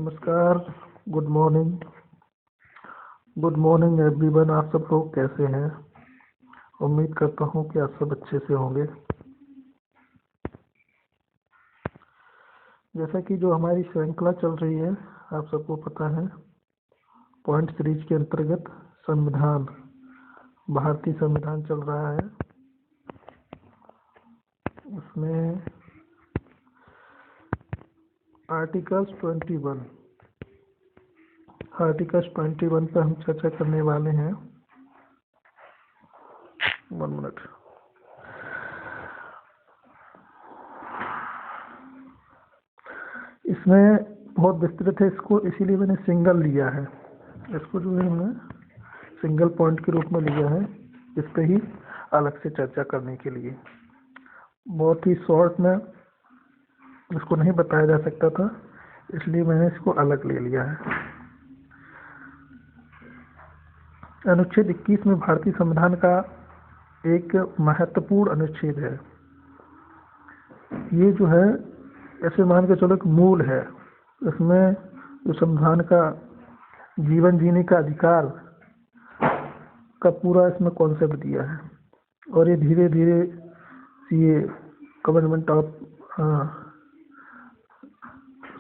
नमस्कार। Good morning. Good morning everyone. आप सब लोग कैसे हैं? उम्मीद करता हूँ कि आप सब अच्छे से होंगे। जैसा कि जो हमारी श्रृंखला चल रही है, आप सबको पता है, पॉइंट सीरीज के अंतर्गत संविधान, भारतीय संविधान चल रहा है। उसमें आर्टिकल्स 21 पर हम चर्चा करने वाले हैं। 1 मिनट। इसमें बहुत विस्तृत है, इसको इसीलिए मैंने सिंगल लिया है। इसको जो है हमने सिंगल पॉइंट के रूप में लिया है, इस पे ही अलग से चर्चा करने के लिए। बहुत ही शॉर्ट में इसको नहीं बताया जा सकता था, इसलिए मैंने इसको अलग ले लिया है। अनुच्छेद 21 में भारतीय संविधान का एक महत्वपूर्ण अनुच्छेद है। ये जो है, ऐसे मान के चलो, एक मूल है। इसमें जो संविधान का जीवन जीने का अधिकार का पूरा इसमें कॉन्सेप्ट दिया है, और ये धीरे धीरे ये गवर्नमेंट ऑफ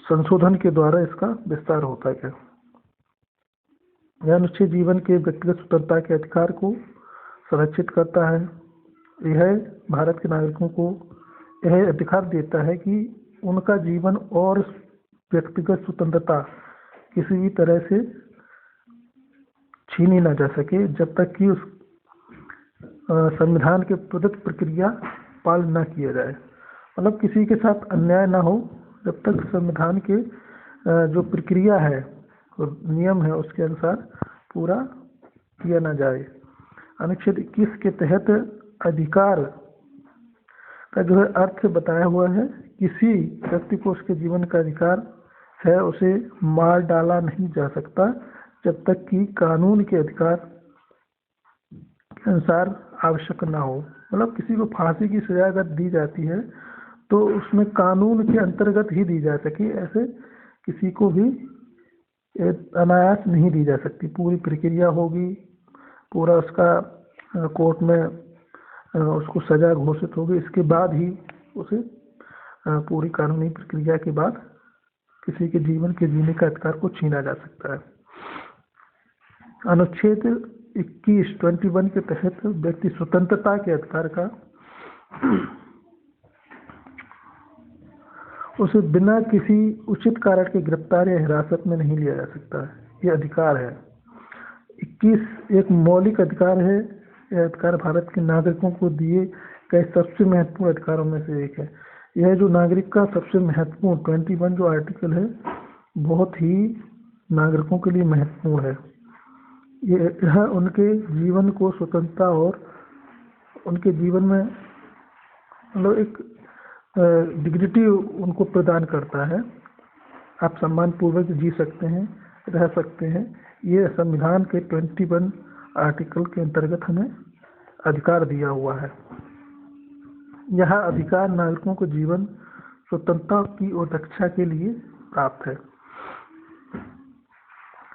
संशोधन के द्वारा इसका विस्तार होता है। यह अनुच्छेद जीवन के व्यक्तिगत स्वतंत्रता के अधिकार को संरक्षित करता है। यह भारत के नागरिकों को यह अधिकार देता है कि उनका जीवन और व्यक्तिगत स्वतंत्रता किसी भी तरह से छीनी ना जा सके, जब तक कि उस संविधान के प्रदत्त प्रक्रिया पालन न किया जाए। मतलब किसी के साथ अन्याय ना हो, जब तक संविधान के जो प्रक्रिया है और नियम है उसके अनुसार पूरा किया ना जाए। अनुच्छेद 21 के तहत अधिकार का जो है अर्थ बताया हुआ है। किसी व्यक्ति को उसके जीवन का अधिकार है, उसे मार डाला नहीं जा सकता जब तक कि कानून के अधिकार के अनुसार आवश्यक ना हो। मतलब किसी को फांसी की सजा अगर दी जाती है तो उसमें कानून के अंतर्गत ही दी जा सके, ऐसे किसी को भी अनायास नहीं दी जा सकती। पूरी प्रक्रिया होगी, पूरा उसका कोर्ट में उसको सजा घोषित होगी, इसके बाद ही उसे पूरी कानूनी प्रक्रिया के बाद किसी के जीवन के जीने का अधिकार को छीना जा सकता है। अनुच्छेद 21 के तहत व्यक्ति स्वतंत्रता के अधिकार का उसे बिना किसी उचित कारण के गिरफ्तार या हिरासत में नहीं लिया जा सकता है। ये अधिकार है। 21 एक मौलिक अधिकार है। यह अधिकार भारत के नागरिकों को दिए गए सबसे महत्वपूर्ण अधिकारों में से एक है। यह जो नागरिक का सबसे महत्वपूर्ण 21 जो आर्टिकल है, बहुत ही नागरिकों के लिए महत्वपूर्ण है। यह उनके जीवन को स्वतंत्रता और उनके जीवन में मतलब एक डिग्निटी उनको प्रदान करता है। आप सम्मान पूर्वक जी सकते हैं, रह सकते हैं। ये संविधान के 21 आर्टिकल के अंतर्गत हमें अधिकार दिया हुआ है। यह अधिकार नागरिकों को जीवन स्वतंत्रता की और रक्षा के लिए प्राप्त है।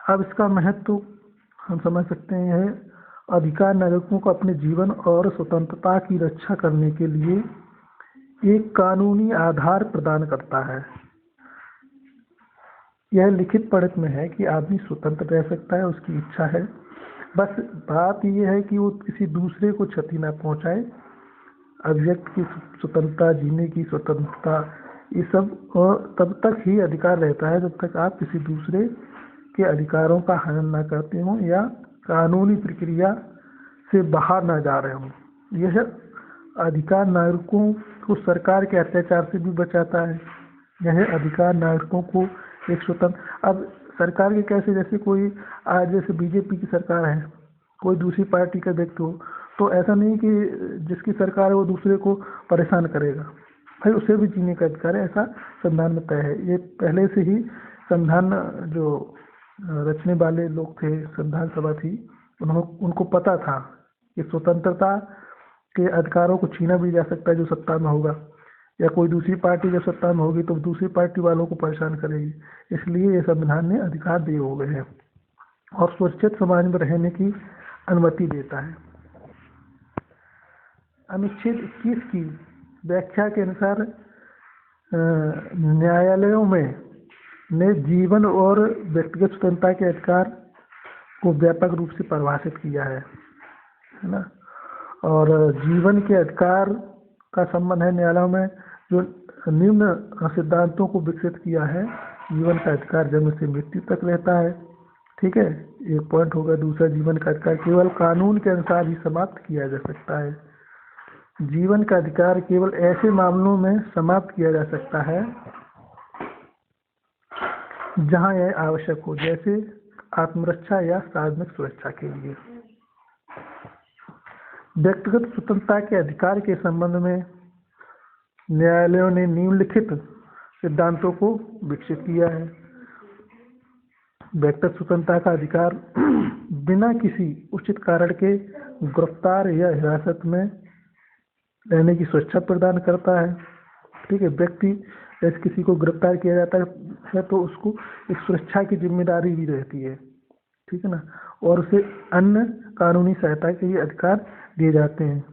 अब इसका महत्व हम समझ सकते हैं। यह अधिकार नागरिकों को अपने जीवन और स्वतंत्रता की रक्षा करने के लिए एक कानूनी आधार प्रदान करता है। यह लिखित पढ़त में है कि आदमी स्वतंत्र रह सकता है, उसकी इच्छा है। बस बात यह है कि वो किसी दूसरे को क्षति ना पहुंचाए। अभिव्यक्ति की स्वतंत्रता, जीने की स्वतंत्रता, ये सब तब तक ही अधिकार रहता है जब तक आप किसी दूसरे के अधिकारों का हनन ना करते हो या कानूनी प्रक्रिया से बाहर ना जा रहे हो। यह अधिकार नागरिकों को सरकार के अत्याचार से भी बचाता है। यह अधिकार नागरिकों को एक स्वतंत्र, अब सरकार के कैसे, जैसे कोई आज जैसे बीजेपी की सरकार है, कोई दूसरी पार्टी का व्यक्ति हो, तो ऐसा नहीं कि जिसकी सरकार है वो दूसरे को परेशान करेगा, भाई उसे भी जीने का अधिकार है, ऐसा संविधान में तय है। ये पहले से ही संविधान जो रचने वाले लोग थे, संविधान सभा थी, उनको पता था कि स्वतंत्रता के अधिकारों को छीना भी जा सकता है जो सत्ता में होगा। या कोई दूसरी पार्टी जब सत्ता में होगी तो दूसरी पार्टी वालों को परेशान करेगी। इसलिए ये संविधान ने अधिकार दिए हुए हैं और सुरक्षित समाज में रहने की अनुमति देता है। अनुच्छेद 21 की व्याख्या के अनुसार न्यायालयों में ने जीवन और व्यक्तिगत स्वतंत्रता के अधिकार को व्यापक रूप से परिभाषित किया है ना। और जीवन के अधिकार का संबंध है न्यायालयों में जो निम्न सिद्धांतों को विकसित किया है। जीवन का अधिकार जन्म से मृत्यु तक रहता है, ठीक है, एक पॉइंट होगा। दूसरा, जीवन का अधिकार केवल कानून के अनुसार ही समाप्त किया जा सकता है। जीवन का अधिकार केवल ऐसे मामलों में समाप्त किया जा सकता है जहां यह आवश्यक हो, जैसे आत्मरक्षा या सार्वजनिक सुरक्षा के लिए। व्यक्तिगत स्वतंत्रता के अधिकार के संबंध में न्यायालयों ने निम्नलिखित सिद्धांतों को विकसित किया है। व्यक्तिगत स्वतंत्रता का अधिकार बिना किसी उचित कारण के गिरफ्तार या हिरासत में रहने की सुरक्षा प्रदान करता है, ठीक है। व्यक्ति जैसे किसी को गिरफ्तार किया जाता है तो उसको एक सुरक्षा की जिम्मेदारी भी रहती है, ठीक है ना। और उसे अन्य कानूनी सहायता के लिए अधिकार दिए जाते हैं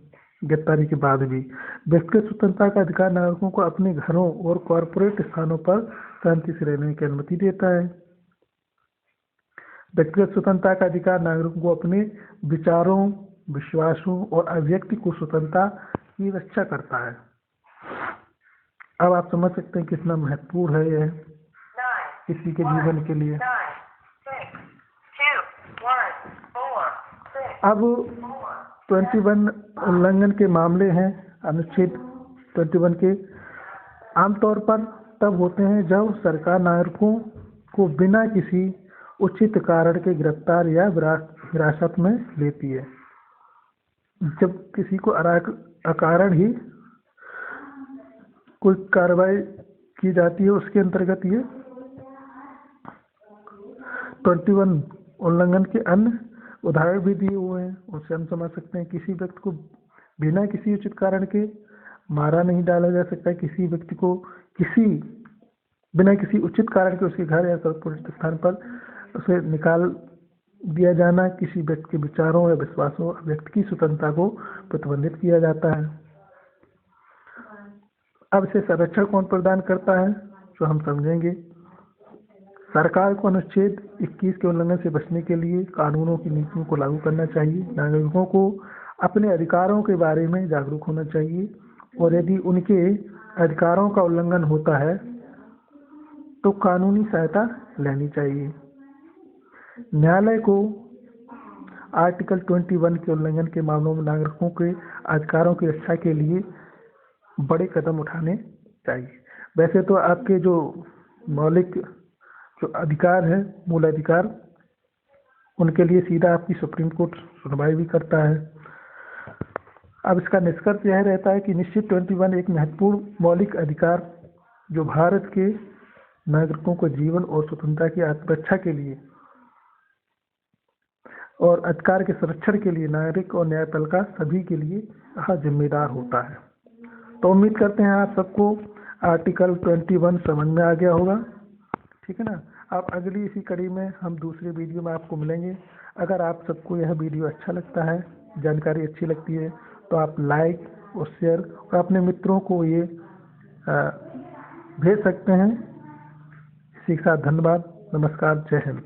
गिरफ्तारी के बाद भी। व्यक्तिगत स्वतंत्रता का अधिकार नागरिकों को अपने घरों और कॉरपोरेट स्थानों पर शांति से रहने की अनुमति देता है। व्यक्तिगत स्वतंत्रता का अधिकार नागरिकों को अपने विचारों, विश्वासों और अभिव्यक्ति को स्वतंत्रता की रक्षा करता है। अब आप समझ सकते हैं कितना महत्वपूर्ण है यह किसी के जीवन के लिए। अब 21 उल्लंघन के मामले हैं। अनुच्छेद 21 के आमतौर पर तब होते हैं जब सरकार नागरिकों को बिना किसी उचित कारण के गिरफ्तार या हिरासत में लेती है। जब किसी को अकारण ही कोई कार्रवाई की जाती है, उसके अंतर्गत ये 21 उल्लंघन के अन्य उदाहरण भी दिए हुए हैं। उससे हम समझ सकते हैं किसी व्यक्ति को बिना किसी उचित कारण के मारा नहीं डाला जा सकता। किसी व्यक्ति को बिना किसी उचित कारण के उसके घर या कॉर्पोरेट स्थान पर उसे निकाल दिया जाना किसी व्यक्ति के विचारों या विश्वासों, व्यक्ति की स्वतंत्रता को प्रतिबंधित किया जाता है। अब इसे संरक्षण कौन प्रदान करता है, जो हम समझेंगे। सरकार को अनुच्छेद 21 के उल्लंघन से बचने के लिए कानूनों की नीतियों को लागू करना चाहिए। नागरिकों को अपने अधिकारों के बारे में जागरूक होना चाहिए और यदि उनके अधिकारों का उल्लंघन होता है तो कानूनी सहायता लेनी चाहिए। न्यायालय को आर्टिकल 21 के उल्लंघन के मामलों में नागरिकों के अधिकारों की रक्षा के लिए बड़े कदम उठाने चाहिए। वैसे तो आपके जो मौलिक जो अधिकार है, मूल अधिकार, उनके लिए सीधा आपकी सुप्रीम कोर्ट सुनवाई भी करता है। अब इसका निष्कर्ष यह रहता है कि निश्चित 21 एक महत्वपूर्ण मौलिक अधिकार जो भारत के नागरिकों को जीवन और स्वतंत्रता की आत्मरक्षा के लिए और अधिकार के संरक्षण के लिए नागरिक और न्यायपालिका सभी के लिए जिम्मेदार होता है। तो उम्मीद करते हैं आप सबको आर्टिकल 21 समझ में आ गया होगा, ठीक है ना। आप अगली इसी कड़ी में हम दूसरे वीडियो में आपको मिलेंगे। अगर आप सबको यह वीडियो अच्छा लगता है, जानकारी अच्छी लगती है, तो आप लाइक और शेयर और अपने मित्रों को ये भेज सकते हैं। इसी के साथ धन्यवाद, नमस्कार, जय हिंद।